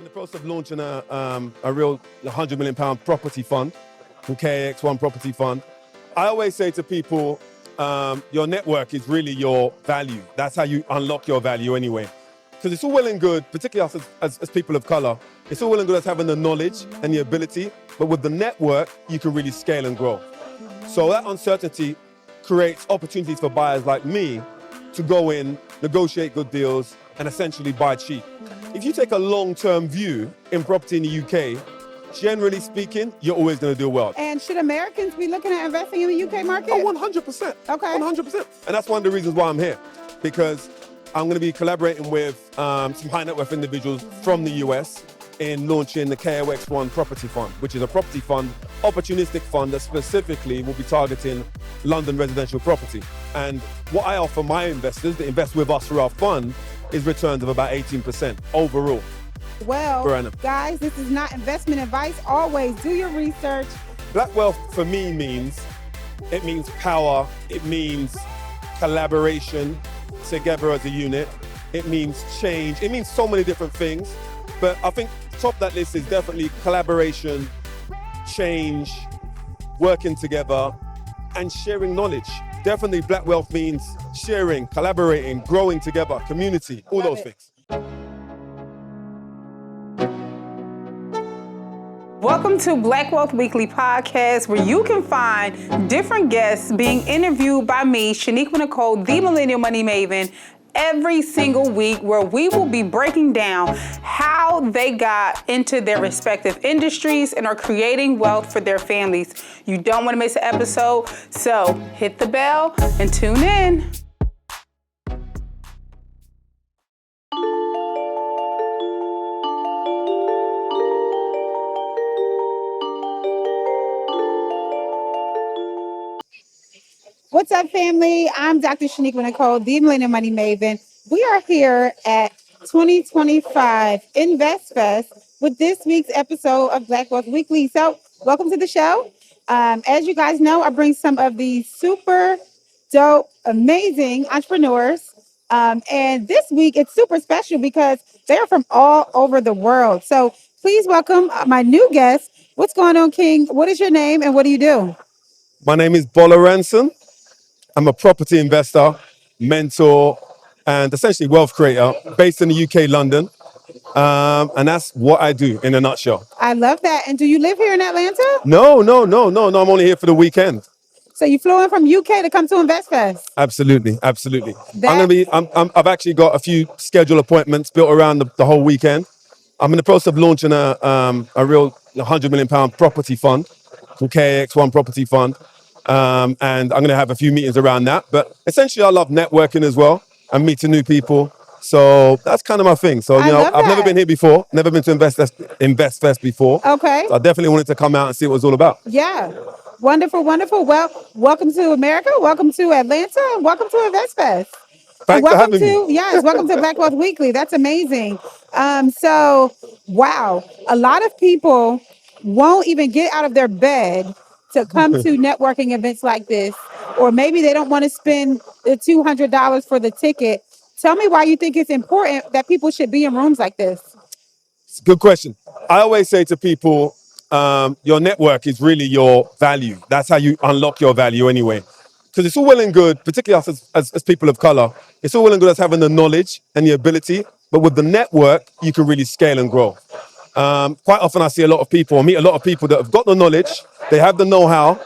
in the process of launching a real £100 million property fund from KAX1 Property Fund. I always say to people, your network is really your value. That's how you unlock your value anyway. Because it's all well and good, particularly us as people of color, it's all well and good as having the knowledge and the ability, but with the network, you can really scale and grow. So that uncertainty creates opportunities for buyers like me to go in, negotiate good deals, and essentially buy cheap. If you take a long-term view in property in the UK, generally speaking, you're always going to do well. And should Americans be looking at investing in the UK market? Oh, 100%. Okay. 100%. And that's one of the reasons why I'm here, because I'm going to be collaborating with some high net worth individuals from the US in launching the KAX1 Property Fund, which is a property fund, opportunistic fund that specifically will be targeting London residential property. And what I offer my investors that invest with us through our fund is returns of about 18% overall. Well, guys, this is not investment advice. Always do your research. Black wealth for me means power, it means collaboration together as a unit, it means change, it means so many different things. But I think top of that list is definitely collaboration, change, working together, and sharing knowledge. Definitely black wealth means sharing, collaborating, growing together, community, all those things. Welcome to Black Wealth Weekly podcast, where you can find different guests being interviewed by me, Shaniqua Nicole, the Millennial Money Maven, every single week, where we will be breaking down how they got into their respective industries and are creating wealth for their families. You don't want to miss an episode, so hit the bell and tune in. What's up, family? I'm Dr. Shaniqua Nicole, the Millennial Money Maven. We are here at 2025 Invest Fest with this week's episode of Black Wealth Weekly. So, welcome to the show. As you guys know, I bring some of these super dope, amazing entrepreneurs. And this week, it's super special because they're from all over the world. So, please welcome my new guest. What's going on, King? What is your name and what do you do? My name is Bola Ranson. I'm a property investor, mentor, and essentially wealth creator based in the UK, London. And that's what I do in a nutshell. I love that. And do you live here in Atlanta? No. I'm only here for the weekend. So you flew in from UK to come to Invest Fest? Absolutely. I've actually got a few scheduled appointments built around the whole weekend. I'm in the process of launching a real £100 million property fund from KAX1 Property Fund. And I'm going to have a few meetings around that. But essentially, I love networking as well and meeting new people. So that's kind of my thing. So, I've never been here before, never been to Invest Fest before. Okay. So I definitely wanted to come out and see what it was all about. Yeah. Wonderful. Well, welcome to America. Welcome to Atlanta. And welcome to Invest Fest. Thanks for having me. Yes, welcome to Black Wealth Weekly. That's amazing. Wow. A lot of people won't even get out of their bed to come to networking events like this, or maybe they don't want to spend the $200 for the ticket. Tell me why you think it's important that people should be in rooms like this. It's a good question. I always say to people, your network is really your value. That's how you unlock your value anyway. Because it's all well and good, particularly us as people of color, it's all well and good as having the knowledge and the ability, but with the network, you can really scale and grow. Quite often I see a lot of people, I meet a lot of people that have got the knowledge, they have the know-how,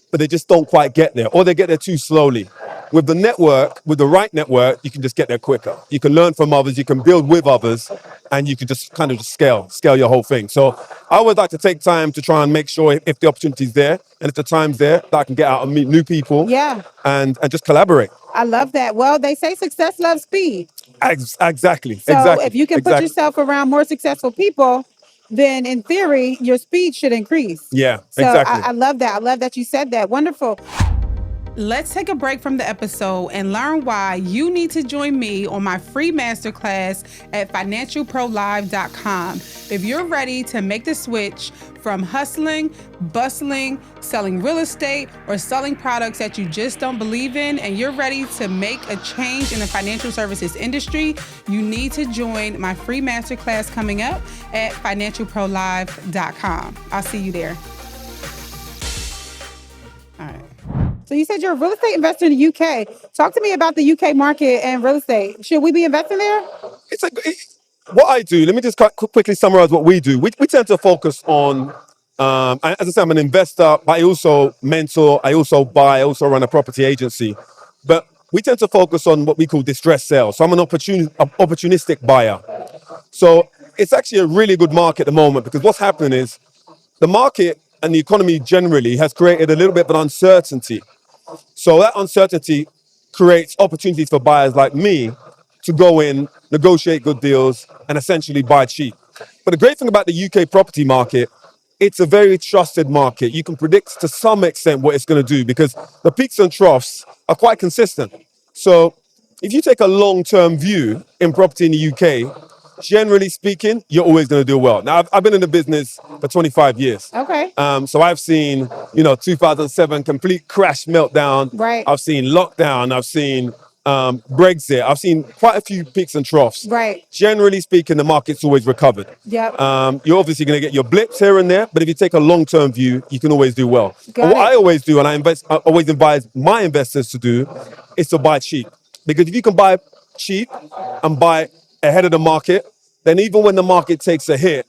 but they just don't quite get there, or they get there too slowly. With the network, with the right network, you can just get there quicker. You can learn from others, you can build with others, and you can just kind of just scale your whole thing. So I always like to take time to try and make sure if the opportunity's there, and if the time's there, that I can get out and meet new people. Yeah. And just collaborate. I love that. Well, they say success loves speed. Exactly. So if you can put yourself around more successful people, then in theory, your speed should increase. Yeah, so exactly. I love that. I love that you said that. Wonderful. Let's take a break from the episode and learn why you need to join me on my free masterclass at financialprolive.com. If you're ready to make the switch from hustling, bustling, selling real estate, or selling products that you just don't believe in, and you're ready to make a change in the financial services industry, you need to join my free masterclass coming up at financialprolive.com. I'll see you there. All right. So you said you're a real estate investor in the UK. Talk to me about the UK market and real estate. Should we be investing there? What I do, let me just quickly summarize what we do. We tend to focus on, as I say, I'm an investor, but I also mentor, I also buy, I also run a property agency. But we tend to focus on what we call distressed sales. So I'm an opportunistic buyer. So it's actually a really good market at the moment, because what's happening is the market and the economy generally has created a little bit of an uncertainty. So that uncertainty creates opportunities for buyers like me to go in, negotiate good deals, and essentially buy cheap. But the great thing about the UK property market, it's a very trusted market. You can predict to some extent what it's going to do, because the peaks and troughs are quite consistent. So if you take a long-term view in property in the UK, generally speaking, you're always going to do well. Now, I've been in the business for 25 years. Okay. So I've seen, 2007 complete crash meltdown. Right. I've seen lockdown. I've seen Brexit. I've seen quite a few peaks and troughs. Right. Generally speaking, the market's always recovered. Yep. You're obviously going to get your blips here and there, but if you take a long-term view, you can always do well. Got But what it. I always do, and I always advise my investors to do, is to buy cheap. Because if you can buy cheap and buy ahead of the market, then even when the market takes a hit,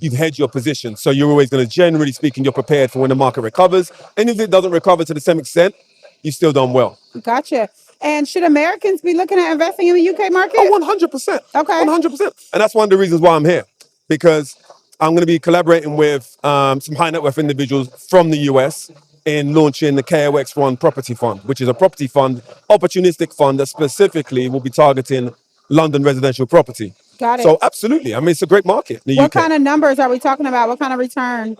you've hedged your position. So you're always going to, generally speaking, you're prepared for when the market recovers. And if it doesn't recover to the same extent, you've still done well. Gotcha. And should Americans be looking at investing in the UK market? Oh, 100%. Okay. 100%. And that's one of the reasons why I'm here, because I'm going to be collaborating with some high net worth individuals from the US in launching the KOX1 Property Fund, which is a property fund, opportunistic fund that specifically will be targeting London residential property. Got it. So absolutely. I mean, it's a great market in the What UK. kind of numbers are we talking about? What kind of return?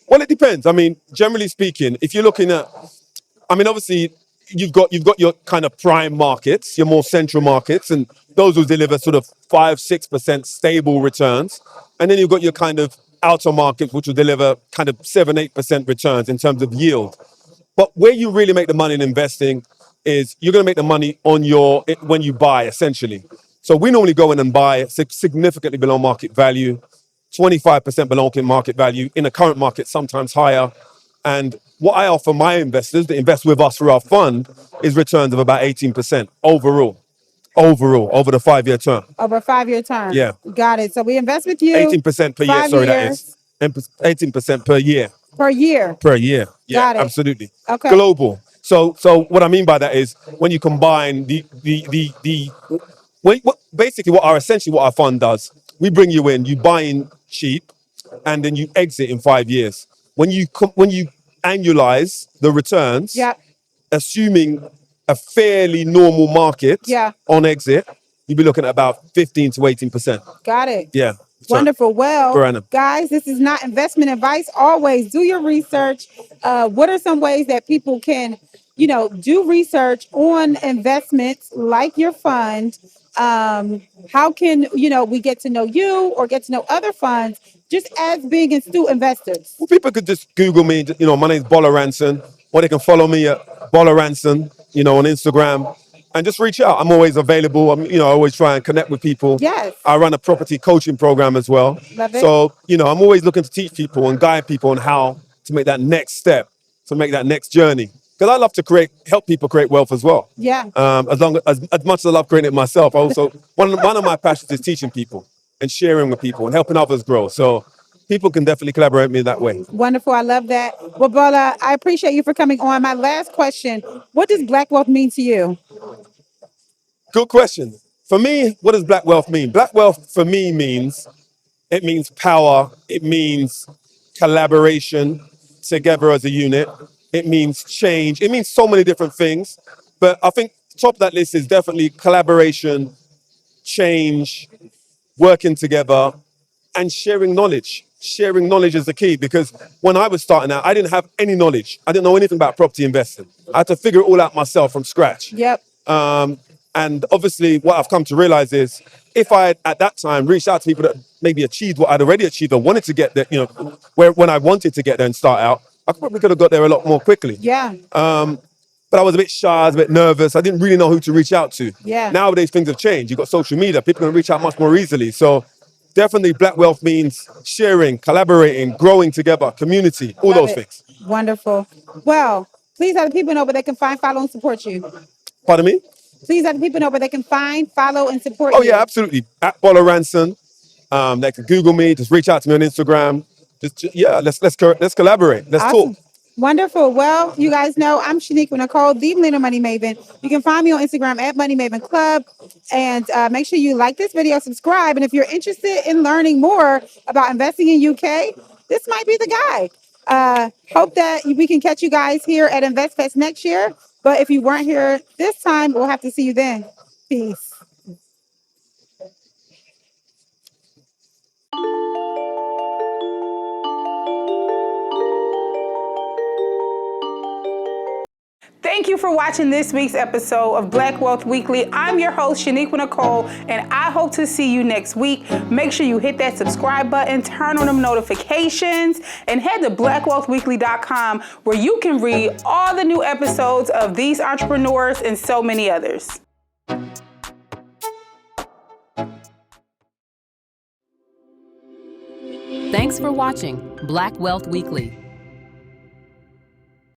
Well, it depends. I mean, generally speaking, if you're looking at, obviously you've got your kind of prime markets, your more central markets, and those will deliver sort of 5-6% stable returns. And then you've got your kind of outer markets, which will deliver kind of 7-8% returns in terms of yield. But where you really make the money in investing is you're going to make the money when you buy, essentially. So we normally go in and buy significantly below market value, 25% below market value, in the current market, sometimes higher. And what I offer my investors that invest with us through our fund is returns of about 18% overall over the 5-year term. Over a 5-year term. Yeah. Got it. So we invest with you. 18% per year. 5 Sorry, years. that is 18% per year. Per year. Per year. Yeah, Got it. absolutely. Okay. Global. So what I mean by that is when you combine basically what our fund does, we bring you in, you buy in cheap, and then you exit in 5 years. When you annualize the returns, Yep. assuming a fairly normal market Yeah. on exit, you'd be looking at about 15 to 18%. Got it. Yeah. Wonderful. Well, per annum. guys, this is not investment advice. Always do your research. What are some ways that people can, do research on investments like your fund? How can, we get to know you or get to know other funds just as being astute investors? Well, people could just Google me. My name's Bola Ranson, or they can follow me at Bola Ranson, on Instagram, and just reach out. I'm always available. I always try and connect with people. Yes. I run a property coaching program as well. Love it. So, I'm always looking to teach people and guide people on how to make that next step, to make that next journey. Because I love to help people create wealth as well. Yeah. As much as I love creating it myself, I also one of my passions is teaching people and sharing with people and helping others grow. So people can definitely collaborate with me that way. Wonderful. I love that. Well, Bola, I appreciate you for coming on. My last question, what does Black wealth mean to you? Good question. For me, what does black wealth mean? Black wealth for me means power. It means collaboration together as a unit. It means change. It means so many different things. But I think top of that list is definitely collaboration, change, working together, and sharing knowledge. sharing knowledge is the key, because when I was starting out, I didn't have any knowledge. I didn't know anything about property investing. I had to figure it all out myself from scratch. Yep. And obviously, what I've come to realize is, if I had at that time reached out to people that maybe achieved what I'd already achieved or wanted to get there, when I wanted to get there and start out, I probably could have got there a lot more quickly. Yeah. But I was a bit shy, I was a bit nervous. I didn't really know who to reach out to. Yeah. Nowadays, things have changed. You've got social media. People can reach out much more easily. So definitely Black Wealth means sharing, collaborating, growing together, community, all Love those it. things. Wonderful. Well, please let the people know where they can find, follow, and support you. Pardon me? Please let the people know where they can find, follow, and support Oh, you. yeah, absolutely. At Bola Ranson. They can Google me, just reach out to me on Instagram. Let's collaborate. Let's Awesome. talk. Wonderful. Well, you guys know I'm Shaniqua Nicole, the Millennial Money Maven. You can find me on Instagram at Money Maven Club. And make sure you like this video, subscribe. And if you're interested in learning more about investing in UK, this might be the guy. Hope that we can catch you guys here at InvestFest next year. But if you weren't here this time, we'll have to see you then. Peace. Thank you for watching this week's episode of Black Wealth Weekly. I'm your host, Shaniqua Nicole, and I hope to see you next week. Make sure you hit that subscribe button, turn on them notifications, and head to blackwealthweekly.com where you can read all the new episodes of these entrepreneurs and so many others. Thanks for watching Black Wealth Weekly.